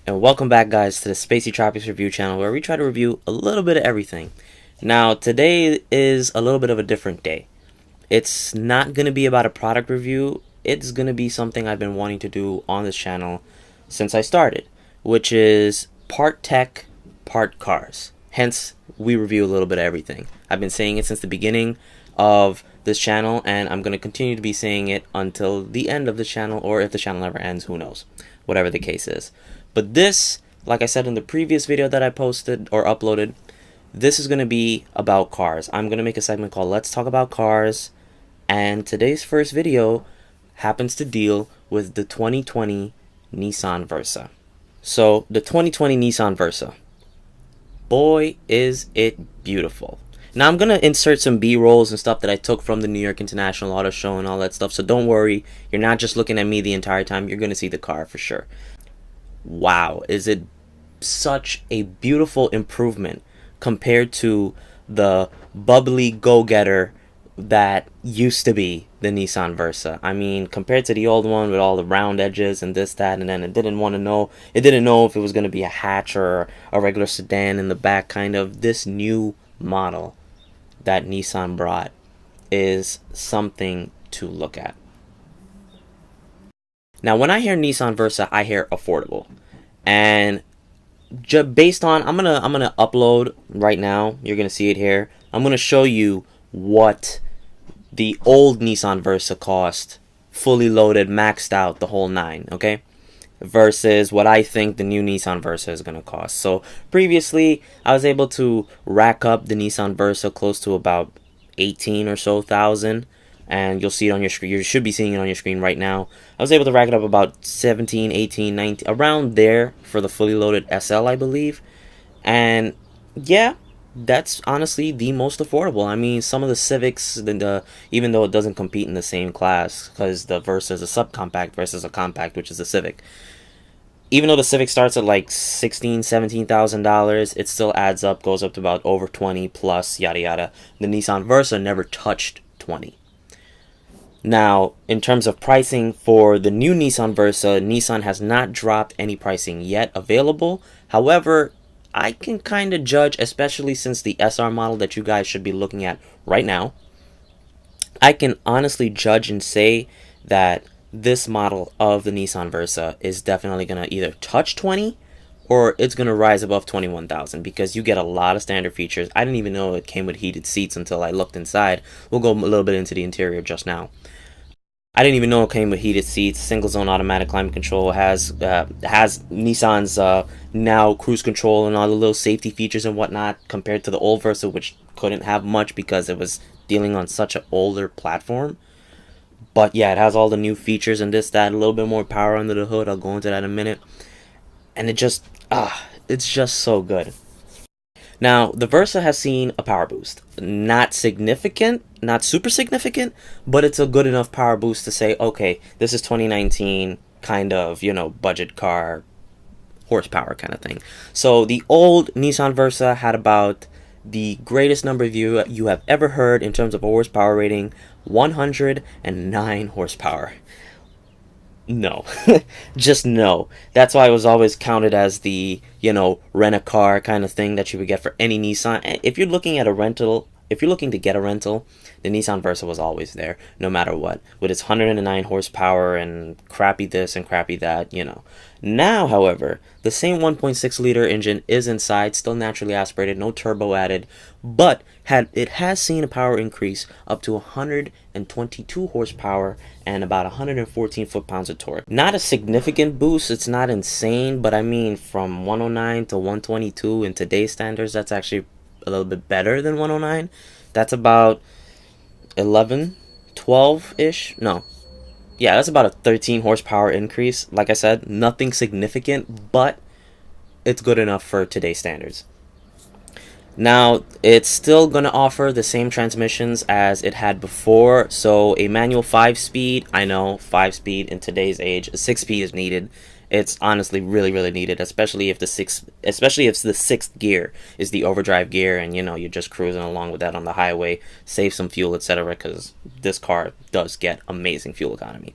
and welcome back, guys, to the Spacey Tropics review channel, where we try to review a little bit of everything. Now, today is a little bit of a different day. It's not going to be about a product review. It's going to be something I've been wanting to do on this channel since I started, which is part tech, part cars. Hence, we review a little bit of everything. I've been saying it since the beginning of this channel, and I'm going to continue to be saying it until the end of the channel, or if the channel ever ends, who knows, whatever the case is. But this, like I said in the previous video that I posted or uploaded, this is going to be about cars. I'm going to make a segment called Let's Talk About Cars, and today's first video happens to deal with the 2020 Nissan Versa. So, the 2020 Nissan Versa. Boy, is it beautiful. Now, I'm going to insert some B-rolls and stuff that I took from the New York International Auto Show and all that stuff, so don't worry. You're not just looking at me the entire time. You're going to see the car for sure. Wow, is it such a beautiful improvement compared to the bubbly go-getter that used to be the Nissan Versa. I mean, compared to the old one with all the round edges and this, that, and then it didn't know if it was going to be a hatch or a regular sedan in the back, kind of. This new model that Nissan brought is something to look at. Now, when I hear Nissan Versa, I hear affordable, and based on I'm gonna upload right now. You're gonna see it here. I'm gonna show you what the old Nissan Versa cost, fully loaded, maxed out, the whole nine. Okay, versus what I think the new Nissan Versa is gonna cost. So previously, I was able to rack up the Nissan Versa close to about 18 or so thousand. And you'll see it on your screen. You should be seeing it on your screen right now. I was able to rack it up about 17, 18, 19, around there for the fully loaded SL, I believe. And yeah, that's honestly the most affordable. I mean, some of the Civics, even though it doesn't compete in the same class, because the Versa is a subcompact versus a compact, which is the Civic. Even though the Civic starts at like $16,000, $17,000, it still adds up, goes up to about over 20 plus, yada yada. The Nissan Versa never touched 20. Now, in terms of pricing for the new Nissan Versa, Nissan has not dropped any pricing yet available. However, I can kind of judge, especially since the SR model that you guys should be looking at right now, I can honestly judge and say that this model of the Nissan Versa is definitely going to either touch 20 or it's going to rise above 21,000, because you get a lot of standard features. I didn't even know it came with heated seats until I looked inside. We'll go a little bit into the interior just now. I didn't even know it came with heated seats, single zone automatic climate control, has Nissan's now cruise control and all the little safety features and whatnot, compared to the old Versa, which couldn't have much because it was dealing on such an older platform. But yeah, it has all the new features and this, that, a little bit more power under the hood. I'll go into that in a minute. And it's just so good. Now, the Versa has seen a power boost. Not significant, not super significant, but it's a good enough power boost to say, okay, this is 2019 kind of, budget car horsepower kind of thing. So the old Nissan Versa had about the greatest number of you have ever heard in terms of a horsepower rating, 109 horsepower. No. Just no. That's why it was always counted as the, rent-a-car kind of thing that you would get for any Nissan. If you're looking at a rental, if you're looking to get a rental, the Nissan Versa was always there, no matter what, with its 109 horsepower and crappy this and crappy that, Now, however, the same 1.6 liter engine is inside, still naturally aspirated, no turbo added, but it has seen a power increase up to 122 horsepower and about 114 foot-pounds of torque. Not a significant boost, it's not insane, but I mean, from 109 to 122 in today's standards, that's actually a little bit better than 109. That's about 11, 12-ish. No. Yeah, that's about a 13 horsepower increase. Like I said, nothing significant, but it's good enough for today's standards. Now, it's still going to offer the same transmissions as it had before. So a manual 5-speed, I know 5-speed in today's age, a 6-speed is needed. It's honestly really, really needed, especially if the sixth gear is the overdrive gear, and you're just cruising along with that on the highway, save some fuel, etc. Because this car does get amazing fuel economy.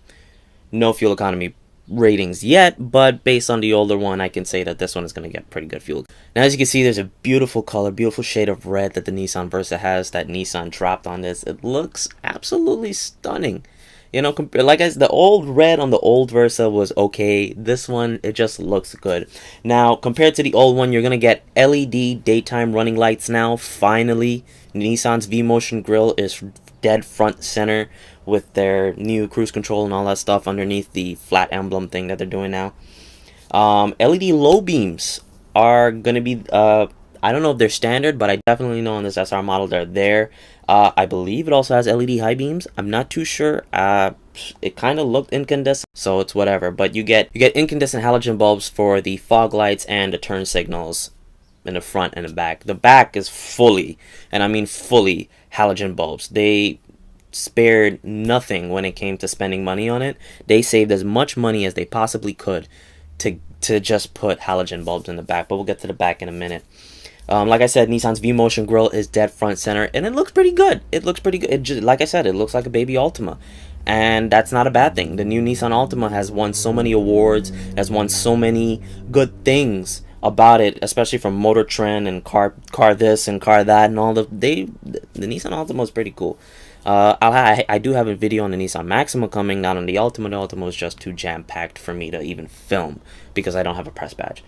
No fuel economy ratings yet, but based on the older one, I can say that this one is going to get pretty good fuel. Now, as you can see, there's a beautiful color, beautiful shade of red that the Nissan Versa has that Nissan dropped on this. It looks absolutely stunning. You know, like the old red on the old Versa was okay. This one, it just looks good. Now, compared to the old one, you're going to get LED daytime running lights now. Finally, Nissan's V-Motion grille is dead front center with their new cruise control and all that stuff underneath the flat emblem thing that they're doing now. LED low beams are going to be, I don't know if they're standard, but I definitely know on this SR model they're there. I believe it also has LED high beams. I'm not too sure. It kind of looked incandescent, so it's whatever. But you get incandescent halogen bulbs for the fog lights and the turn signals in the front and the back. The back is fully, and I mean fully, halogen bulbs. They spared nothing when it came to spending money on it. They saved as much money as they possibly could to just put halogen bulbs in the back. But we'll get to the back in a minute. Like I said, Nissan's V-Motion grille is dead front center, and it looks pretty good. It looks pretty good. Like I said, it looks like a baby Altima, and that's not a bad thing. The new Nissan Altima has won so many awards, has won so many good things about it, especially from Motor Trend and car this and car that and all the Nissan Altima is pretty cool. I do have a video on the Nissan Maxima coming, not on the Altima. The Altima was just too jam-packed for me to even film because I don't have a press badge.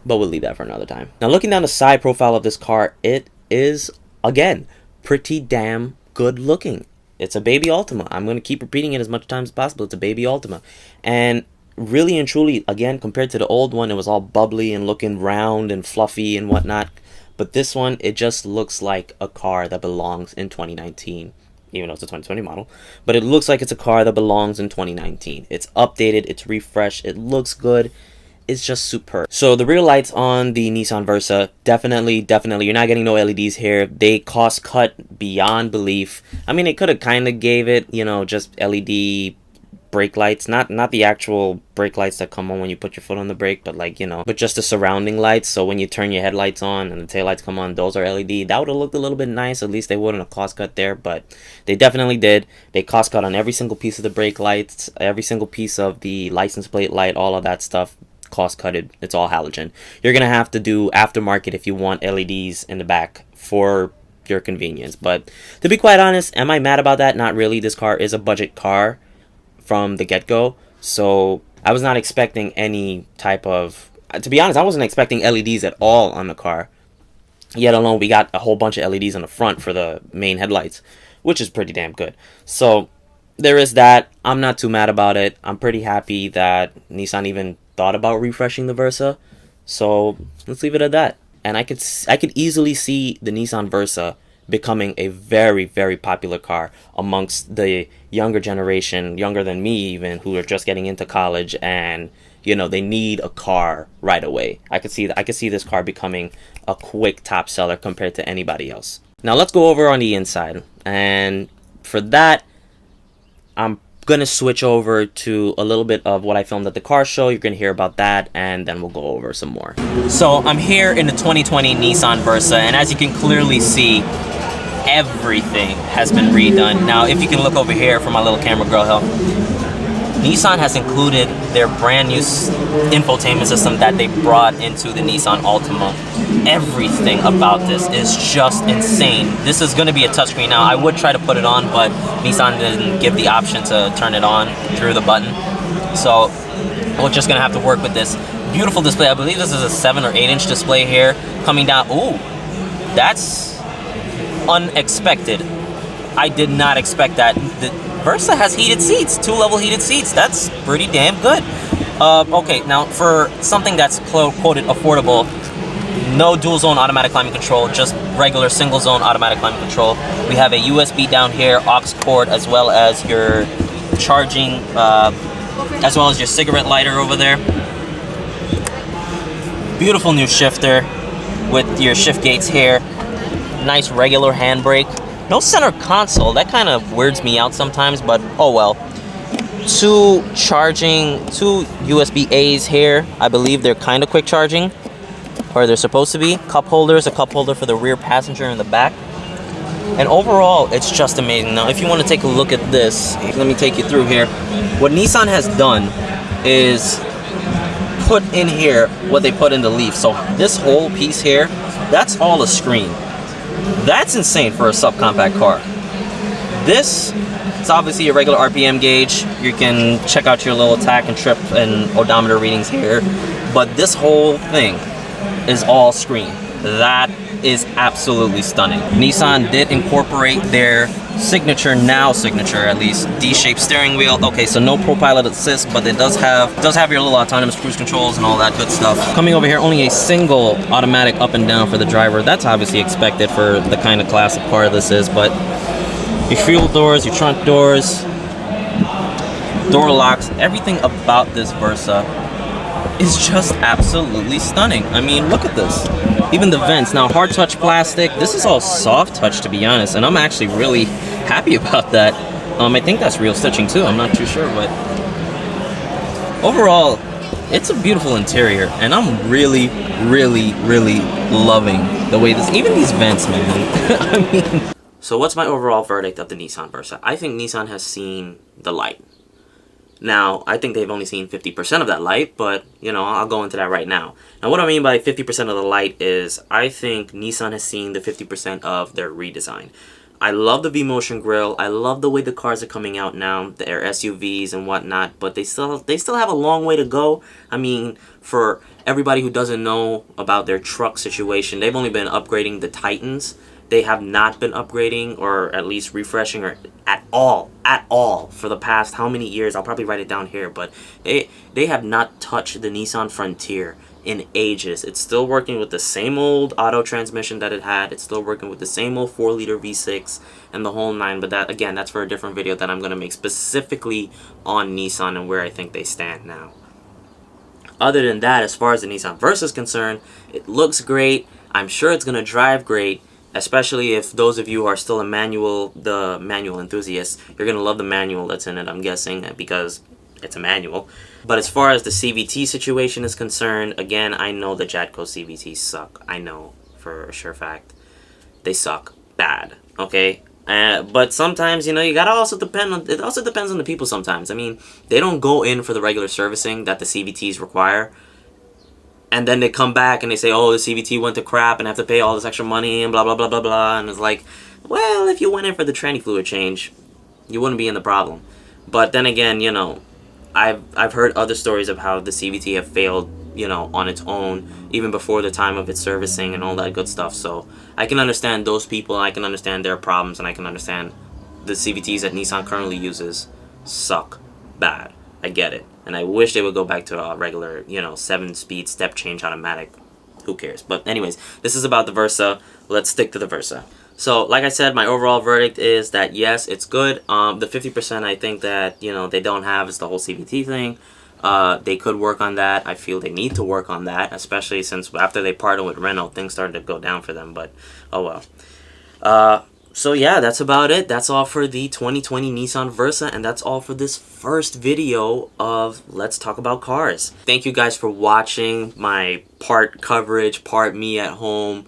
But we'll leave that for another time. Now, looking down the side profile of this car, it is, again, pretty damn good looking. It's a baby Altima. I'm going to keep repeating it as much times as possible. It's a baby Altima. And really and truly, again, compared to the old one, it was all bubbly and looking round and fluffy and whatnot. But this one, it just looks like a car that belongs in 2019. Even though it's a 2020 model. But it looks like it's a car that belongs in 2019. It's updated. It's refreshed. It looks good. It's just superb. So the rear lights on the Nissan Versa, definitely, you're not getting no LEDs here. They cost cut beyond belief. I mean, they could have kind of gave it, you know, just LED brake lights, not the actual brake lights that come on when you put your foot on the brake, but like, you know, but just the surrounding lights. So when you turn your headlights on and the taillights come on, those are LED. That would have looked a little bit nice. At least they wouldn't have cost cut there, but they definitely did. They cost cut on every single piece of the brake lights, every single piece of the license plate light, all of that stuff. Cost cutted. It's all halogen. You're gonna have to do aftermarket if you want LEDs in the back for your convenience. But to be quite honest, am I mad about that? Not really. This car is a budget car from the get-go, so I was not expecting any type of, to be honest, I wasn't expecting LEDs at all on the car, yet alone we got a whole bunch of LEDs on the front for the main headlights, which is pretty damn good. So there is that. I'm not too mad about it. I'm pretty happy that Nissan even thought about refreshing the Versa, so let's leave it at that. And I could easily see the Nissan Versa becoming a very, very popular car amongst the younger generation, younger than me even, who are just getting into college and, you know, they need a car right away. I could see this car becoming a quick top seller compared to anybody else. Now let's go over on the inside, and for that I'm gonna switch over to a little bit of what I filmed at the car show. You're gonna hear about that, and then we'll go over some more. So I'm here in the 2020 Nissan Versa, and as you can clearly see, everything has been redone. Now, if you can look over here for my little camera girl help, Nissan has included their brand new infotainment system that they brought into the Nissan Altima. Everything about this is just insane. This is going to be a touchscreen. Now, I would try to put it on, but Nissan didn't give the option to turn it on through the button. So we're just going to have to work with this. Beautiful display. I believe this is a 7 or 8 inch display here coming down. Ooh, that's unexpected. I did not expect that. The Versa has heated seats, 2-level heated seats. That's pretty damn good. Okay, now for something that's quoted affordable, no dual zone automatic climate control, just regular single zone automatic climate control. We have a USB down here, aux cord, as well as your charging, as well as your cigarette lighter over there. Beautiful new shifter with your shift gates here. Nice regular handbrake. No center console. That kind of weirds me out sometimes, but oh well. Two USB A's here. I believe they're kind of quick charging, or they're supposed to be. Cup holders, a cup holder for the rear passenger in the back. And overall, it's just amazing. Now, if you want to take a look at this, let me take you through here. What Nissan has done is put in here what they put in the Leaf. So this whole piece here, that's all a screen. That's insane for a subcompact car. This is obviously a regular RPM gauge. You can check out your little tach and trip and odometer readings here. But this whole thing is all screen. That is absolutely stunning. Nissan did incorporate their signature at least, D-shaped steering wheel. Okay, so no ProPilot assist, but it does have your little autonomous cruise controls and all that good stuff. Coming over here, only a single automatic up and down for the driver. That's obviously expected for the kind of classic car this is, but your fuel doors, your trunk doors, door locks, everything about this Versa is just absolutely stunning. I mean, look at this. Even the vents. Now, hard touch plastic. This is all soft touch, to be honest, and I'm actually really happy about that. I think that's real stitching too. I'm not too sure, but overall, it's a beautiful interior, and I'm really, really, really loving the way this. Even these vents, man. I mean. So, what's my overall verdict of the Nissan Versa? I think Nissan has seen the light. Now, I think they've only seen 50% of that light, but, you know, I'll go into that right now. Now, what I mean by 50% of the light is I think Nissan has seen the 50% of their redesign. I love the V-Motion grille. I love the way the cars are coming out now, their SUVs and whatnot, but they still have a long way to go. I mean, for everybody who doesn't know about their truck situation, they've only been upgrading the Titans. They have not been upgrading or at least refreshing or at all for the past how many years. I'll probably write it down here, but they have not touched the Nissan Frontier in ages. It's still working with the same old auto transmission that it had. It's still working with the same old 4-liter V6 and the whole nine, but that, again, that's for a different video that I'm going to make specifically on Nissan and where I think they stand now. Other than that, as far as the Nissan Versa is concerned, it looks great. I'm sure it's going to drive great. Especially if those of you who are still the manual enthusiasts, you're going to love the manual that's in it, I'm guessing, because it's a manual. But as far as the CVT situation is concerned, again, I know the Jatco CVTs suck. I know for a sure fact. They suck bad, okay? But sometimes, you know, you gotta also it also depends on the people sometimes. I mean, they don't go in for the regular servicing that the CVTs require. And then they come back and they say, oh, the CVT went to crap and I have to pay all this extra money and blah, blah, blah, blah, blah. And it's like, well, if you went in for the tranny fluid change, you wouldn't be in the problem. But then again, you know, I've heard other stories of how the CVT have failed, you know, on its own, even before the time of its servicing and all that good stuff. So I can understand those people, I can understand their problems, and I can understand the CVTs that Nissan currently uses suck bad. I get it. And I wish they would go back to a regular, you know, 7-speed step change automatic. Who cares? But anyways, this is about the Versa. Let's stick to the Versa. So, like I said, my overall verdict is that, yes, it's good. The 50% I think that, you know, they don't have is the whole CVT thing. They could work on that. I feel they need to work on that, especially since after they partnered with Renault, things started to go down for them. But, oh well. So yeah, that's about it. That's all for the 2020 Nissan Versa, and that's all for this first video of Let's Talk About Cars. Thank you guys for watching my part coverage, part me at home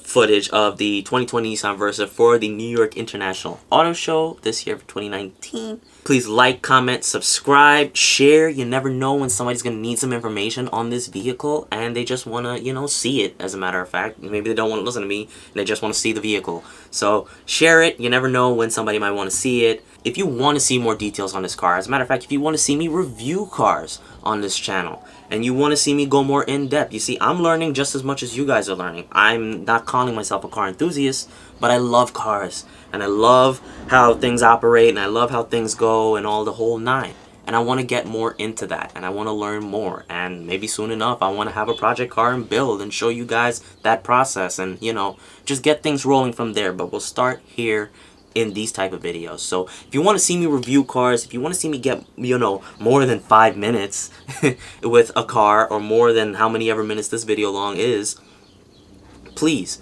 footage of the 2020 Nissan Versa for the New York International Auto Show this year for 2019. Please like, comment, subscribe, share. You never know when somebody's going to need some information on this vehicle and they just want to, you know, see it, as a matter of fact. Maybe they don't want to listen to me and they just want to see the vehicle. So share it. You never know when somebody might want to see it. If you want to see more details on this car, as a matter of fact, if you want to see me review cars on this channel and you want to see me go more in-depth, you see, I'm learning just as much as you guys are learning. I'm not calling myself a car enthusiast, but I love cars and I love how things operate and I love how things go and all the whole nine. And I want to get more into that and I want to learn more, and maybe soon enough I want to have a project car and build and show you guys that process and, you know, just get things rolling from there. But we'll start here in these type of videos. So if you want to see me review cars, if you want to see me get, you know, more than 5 minutes with a car, or more than how many ever minutes this video long is, please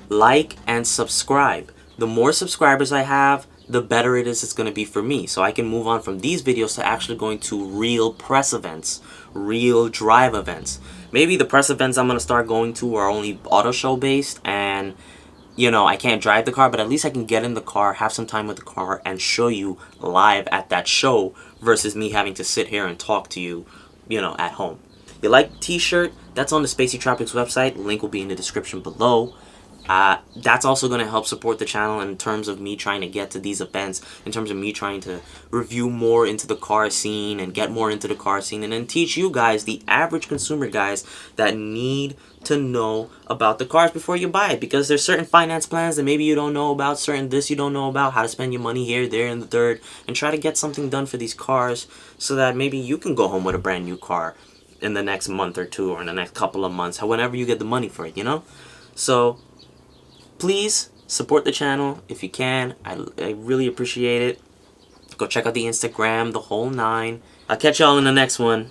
like and subscribe. The more subscribers I have, the better it's going to be for me, so I can move on from these videos to actually going to real press events, real drive events. Maybe the press events I'm going to start going to are only auto show based, and you know, I can't drive the car, but at least I can get in the car, have some time with the car, and show you live at that show versus me having to sit here and talk to you, you know, at home. You like the t-shirt? That's on the Spacey Tropics website. Link will be in the description below. That's also going to help support the channel in terms of me trying to get to these events, in terms of me trying to review more into the car scene and get more into the car scene, and then teach you guys, the average consumer guys, that need to know about the cars before you buy it, because there's certain finance plans that maybe you don't know about, certain this you don't know about, how to spend your money here, there, and the third, and try to get something done for these cars so that maybe you can go home with a brand new car in the next month or two, or in the next couple of months, whenever you get the money for it, you know? So please support the channel if you can. I really appreciate it. Go check out the Instagram, the whole 9. I'll catch y'all in the next one.